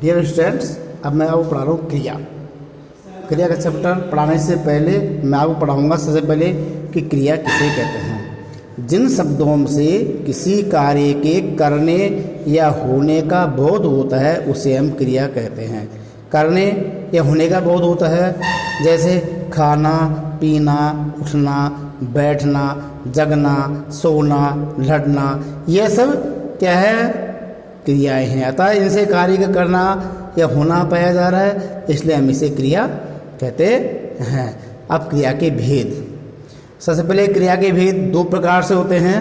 Dear students, अब मैं आपको पढ़ा रहा हूँ क्रिया। क्रिया का चैप्टर पढ़ाने से पहले मैं आपको पढ़ाऊँगा सबसे पहले कि क्रिया किसे कहते हैं। जिन शब्दों से किसी कार्य के करने या होने का बोध होता है उसे हम क्रिया कहते हैं। करने या होने का बोध होता है, जैसे खाना, पीना, उठना, बैठना, जगना, सोना, लड़ना, यह सब क्या है? क्रियाएं हैं। अतः इनसे कार्य का करना या होना पाया जा रहा है, इसलिए हम इसे क्रिया कहते हैं। अब क्रिया के भेद, सबसे पहले क्रिया के भेद दो प्रकार से होते हैं।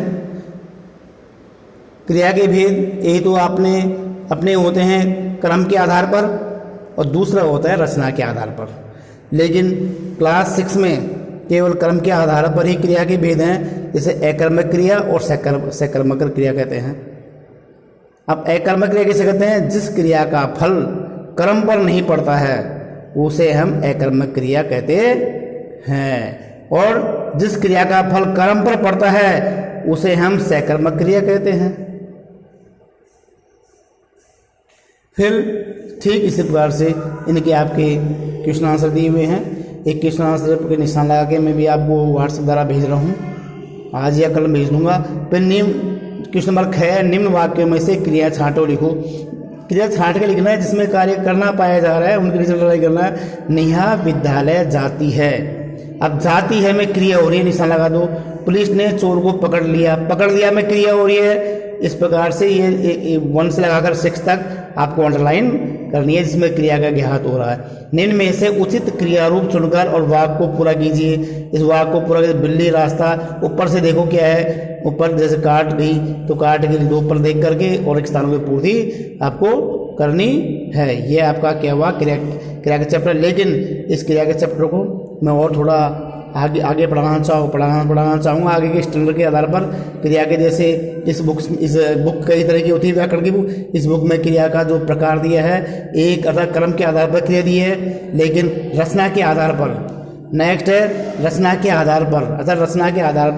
क्रिया के भेद एक तो अपने होते हैं क्रम के आधार पर, और दूसरा होता है रचना के आधार पर। लेकिन क्लास 6 में केवल क्रम के आधार पर ही क्रिया के भेद हैं, जैसे अकर्मक क्रिया और सकर्मक क्रिया कहते हैं। अब अकर्मक क्रिया किसे कहते हैं? जिस क्रिया का फल कर्म पर नहीं पड़ता है उसे हम अकर्मक क्रिया कहते हैं, और जिस क्रिया का फल कर्म पर पड़ता है उसे हम सकर्मक क्रिया कहते हैं। फिर ठीक इसी प्रकार से इनके आपके क्वेश्चन आंसर दिए हुए हैं। एक क्वेश्चन आंसर के निशान लगा के मैं भी आपको व्हाट्सएप द्वारा भेज रहा हूँ, आज या कल भेज दूंगा। फिर क्वेश्चन नंबर 6, निम्न वाक्यों में से क्रिया छांटो लिखो। क्रिया छांट के लिखना है जिसमें कार्य करना पाया जा रहा है, उनके रिजल्ट करना है। नेहा विद्यालय जाती है। अब जाती है में क्रिया हो रही है, निशान लगा दो। पुलिस ने चोर को पकड़ लिया में क्रिया हो रही है। इस प्रकार से ये 1 से लगाकर 6 तक आपको अंडरलाइन करनी है, जिसमें क्रिया का ज्ञात हो रहा है। निम्न में से उचित क्रिया रूप चुनकर और वाक्य को पूरा कीजिए। इस वाक्य को पूरा कीजिए। बिल्ली रास्ता, ऊपर से देखो क्या है, ऊपर जैसे काट गई तो काट के लिए ऊपर देख करके और एक स्थानों की पूर्ति आपको करनी है। ये आपका क्या हुआ क्रिया का चैप्टर। लेकिन इस क्रिया के चैप्टर को मैं और थोड़ा आगे पढ़ाना चाहूँगा आगे के स्टैंडर्ड के आधार पर। क्रिया के जैसे इस बुक कई तरह की होती है, व्याकरण की बुक। इस बुक में क्रिया का जो प्रकार दिया है, एक अर्थात क्रम के आधार पर क्रिया दी है, लेकिन रचना के आधार पर। नेक्स्ट है रचना के आधार पर, अर्थात रचना के आधार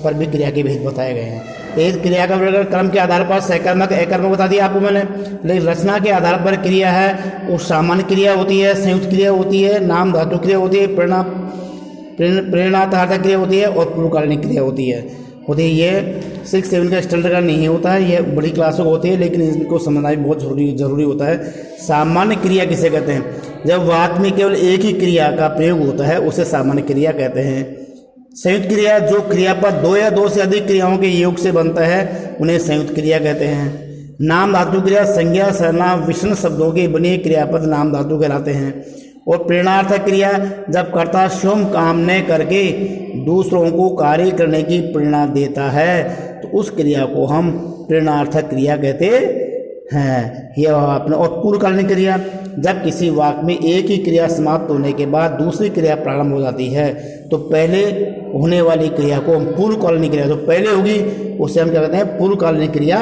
पर भी क्रिया के भेद बताए गए हैं। एक क्रिया का क्रम के आधार पर सकर्मक अकर्मक बता दिया आपको मैंने, लेकिन रचना के आधार पर क्रिया है वो सामान्य क्रिया होती है, संयुक्त क्रिया होती है, नाम धातु क्रिया होती है, प्रेरणार्थक क्रिया होती है, और पूर्वकालिक क्रिया होती है। ये 6-7 का स्टैंडर्ड का नहीं होता है, ये बड़ी क्लासों को होती है, लेकिन इनको समझना भी बहुत जरूरी होता है। सामान्य क्रिया किसे कहते हैं? जब वाक्य में केवल एक ही क्रिया का प्रयोग होता है उसे सामान्य क्रिया कहते हैं। संयुक्त क्रिया, जो क्रियापद 2 या 2 से अधिक क्रियाओं के योग से बनता है उन्हें संयुक्त क्रिया कहते हैं। नाम धातु क्रिया, संज्ञा, सर्वनाम, विशेषण शब्दों के बने क्रियापद नाम धातु कहलाते हैं। और प्रेरणार्थक क्रिया, जब कर्ता स्वयं काम न करके दूसरों को कार्य करने की प्रेरणा देता है तो उस क्रिया को हम प्रेरणार्थक क्रिया कहते हैं। यह आपने। और पूर्वकालिक क्रिया, जब किसी वाक्य में एक ही क्रिया समाप्त होने के बाद दूसरी क्रिया प्रारंभ हो जाती है तो पहले होने वाली क्रिया को हम पूर्वकालिक क्रिया, जो पहले होगी उसे हम क्या कहते हैं? पूर्वकालिक क्रिया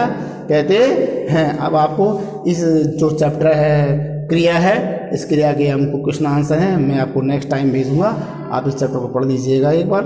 कहते हैं। अब आपको इस जो चैप्टर है क्रिया है, इस क्रिया के हमको क्वेश्चन आंसर हैं, मैं आपको नेक्स्ट टाइम भेजूंगा। आप इस चैप्टर को पढ़ लीजिएगा एक बार।